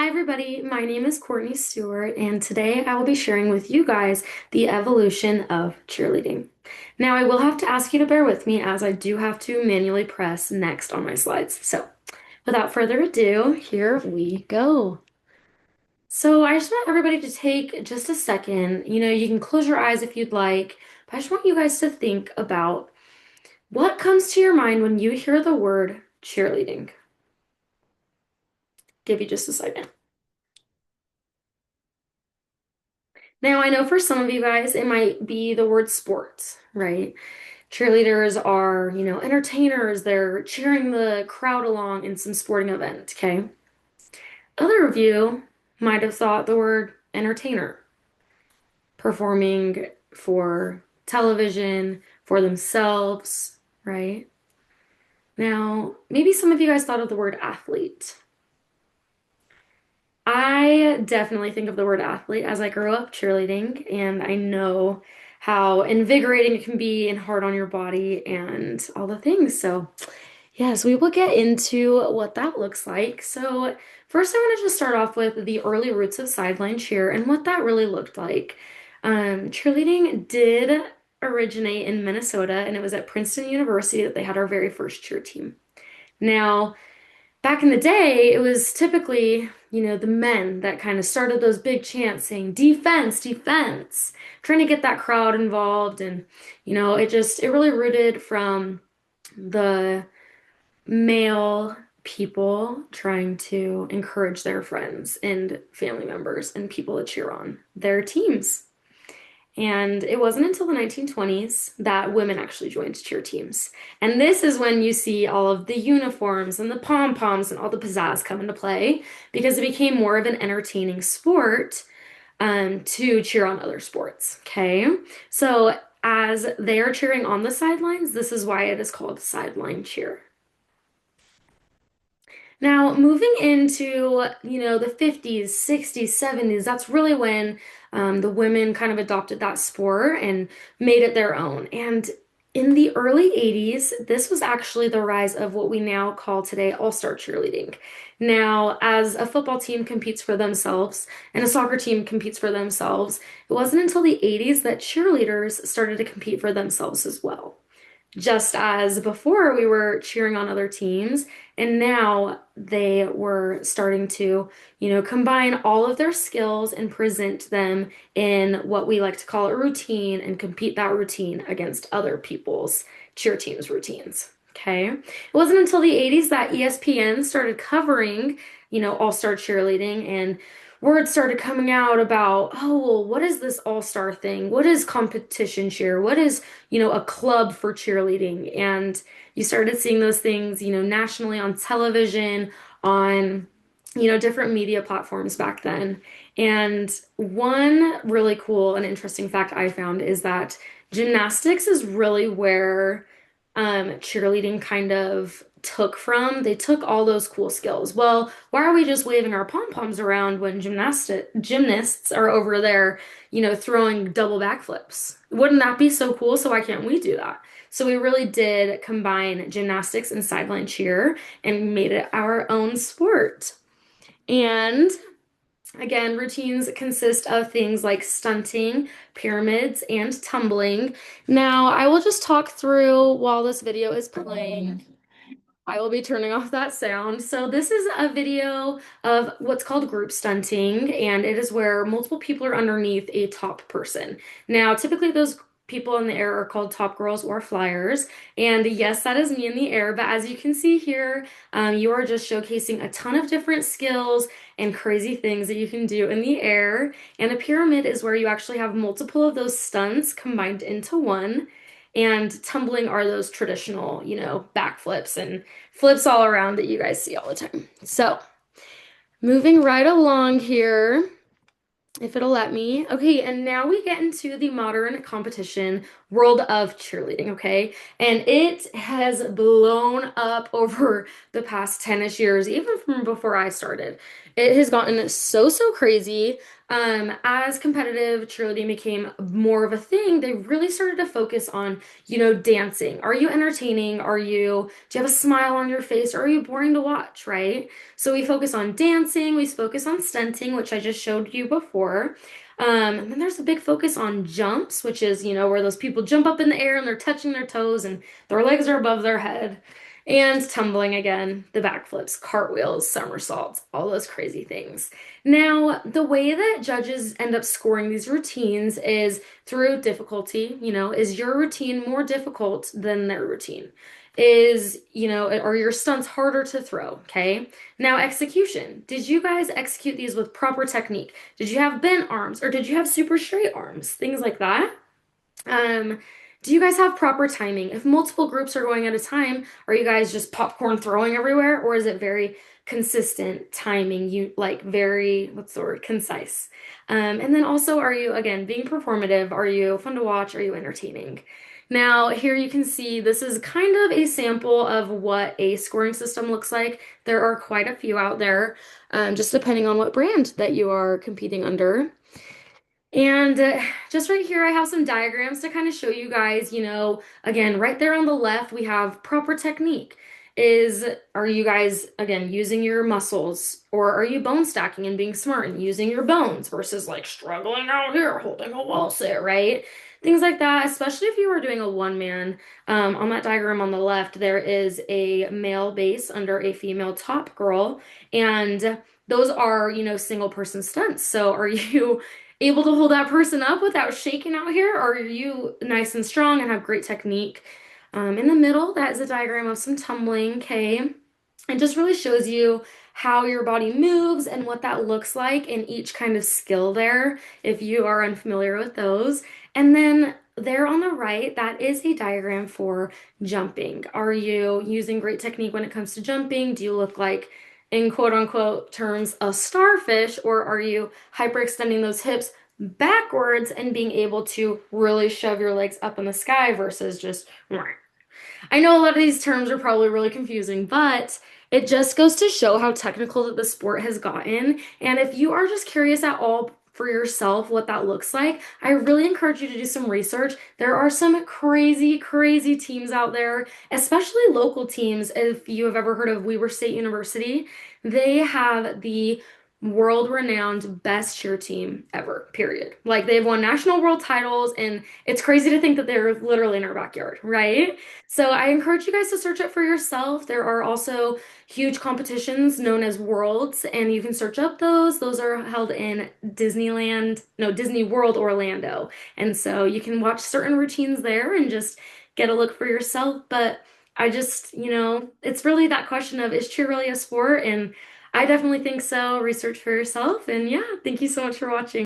Hi, everybody. My name is Courtney Steuart, and today I will be sharing with you guys the evolution of cheerleading. Now, I will have to ask you to bear with me as I do have to manually press next on my slides. So, without further ado, here we go. So, I just want everybody to take just a second. You can close your eyes if you'd like, but I just want you guys to think about what comes to your mind when you hear the word cheerleading. Give you just a second. Now, I know for some of you guys, it might be the word sports, right? Cheerleaders are, entertainers. They're cheering the crowd along in some sporting event, okay? Other of you might have thought the word entertainer, performing for television, for themselves, right? Now, maybe some of you guys thought of the word athlete. I definitely think of the word athlete as I grew up cheerleading, and I know how invigorating it can be and hard on your body and all the things. So, yes, we will get into what that looks like. So, first, I want to just start off with the early roots of sideline cheer and what that really looked like. Cheerleading did originate in Minnesota, and it was at Princeton University that they had our very first cheer team. Now, back in the day, it was typically, the men that kind of started those big chants saying defense, defense, trying to get that crowd involved. And, it really rooted from the male people trying to encourage their friends and family members and people to cheer on their teams. And it wasn't until the 1920s that women actually joined cheer teams. And this is when you see all of the uniforms and the pom-poms and all the pizzazz come into play because it became more of an entertaining sport to cheer on other sports. Okay. So as they are cheering on the sidelines, this is why it is called sideline cheer. Now, moving into, the 50s, 60s, 70s, that's really when the women kind of adopted that sport and made it their own. And in the early 80s, this was actually the rise of what we now call today all-star cheerleading. Now, as a football team competes for themselves and a soccer team competes for themselves, it wasn't until the 80s that cheerleaders started to compete for themselves as well. Just as before we were cheering on other teams, and now they were starting to, combine all of their skills and present them in what we like to call a routine and compete that routine against other people's cheer teams' routines. Okay. It wasn't until the 80s that ESPN started covering, all-star cheerleading and word started coming out about, oh, well, what is this all-star thing? What is competition cheer? What is, a club for cheerleading? And you started seeing those things, nationally on television, on, different media platforms back then. And one really cool and interesting fact I found is that gymnastics is really where cheerleading kind of took from. They took all those cool skills. Well, why are we just waving our pom-poms around when gymnasts are over there, throwing double backflips? Wouldn't that be so cool? So why can't we do that? So we really did combine gymnastics and sideline cheer and made it our own sport. And again, routines consist of things like stunting, pyramids, and tumbling. Now, I will just talk through while this video is playing. I will be turning off that sound. So this is a video of what's called group stunting, and it is where multiple people are underneath a top person. Now, typically those people in the air are called top girls or flyers. And yes, that is me in the air, but as you can see here, you are just showcasing a ton of different skills and crazy things that you can do in the air. And a pyramid is where you actually have multiple of those stunts combined into one. And tumbling are those traditional, backflips and flips all around that you guys see all the time. So, moving right along here, if it'll let me. Okay, and now we get into the modern competition world of cheerleading, okay? And it has blown up over the past 10-ish years, even from before I started. It has gotten so, so crazy. As competitive cheerleading became more of a thing, they really started to focus on, dancing. Are you entertaining? Do you have a smile on your face? Or are you boring to watch, right? So we focus on dancing, we focus on stunting, which I just showed you before. And then there's a big focus on jumps, which is, where those people jump up in the air and they're touching their toes and their legs are above their head. And tumbling again, the backflips, cartwheels, somersaults, all those crazy things. Now, the way that judges end up scoring these routines is through difficulty. Is your routine more difficult than their routine? Are your stunts harder to throw? Okay. Now, execution. Did you guys execute these with proper technique? Did you have bent arms or did you have super straight arms? Things like that. Um, do you guys have proper timing? If multiple groups are going at a time, are you guys just popcorn throwing everywhere, or is it very consistent timing? You like very, what's the word, concise. And then also, are you, again, being performative? Are you fun to watch? Are you entertaining? Now, here you can see this is kind of a sample of what a scoring system looks like. There are quite a few out there, just depending on what brand that you are competing under. And just right here, I have some diagrams to kind of show you guys, again, right there on the left, we have proper technique. Are you guys, again, using your muscles, or are you bone stacking and being smart and using your bones versus like struggling out here holding a wall sit, right? Things like that, especially if you are doing a one man. On that diagram on the left, there is a male base under a female top girl, and those are, single person stunts. So are you able to hold that person up without shaking out here? Or are you nice and strong and have great technique? In the middle, that is a diagram of some tumbling, okay? It just really shows you how your body moves and what that looks like in each kind of skill there, if you are unfamiliar with those. And then there on the right, that is a diagram for jumping. Are you using great technique when it comes to jumping? Do you look like, in quote unquote terms, a starfish, or are you hyperextending those hips backwards and being able to really shove your legs up in the sky versus just I know a lot of these terms are probably really confusing, but it just goes to show how technical that the sport has gotten. And if you are just curious at all for yourself what that looks like, I really encourage you to do some research. There are some crazy, crazy teams out there, especially local teams. If you have ever heard of Weber State University, they have the world-renowned best cheer team ever, period. Like they've won national world titles, and it's crazy to think that they're literally in our backyard, right? So I encourage you guys to search it for yourself. There are also huge competitions known as Worlds, and you can search up those. Those are held in Disneyland, no, Disney World Orlando. And so you can watch certain routines there and just get a look for yourself. But I just, it's really that question of is cheer really a sport? And I definitely think so. Research for yourself. And yeah, thank you so much for watching.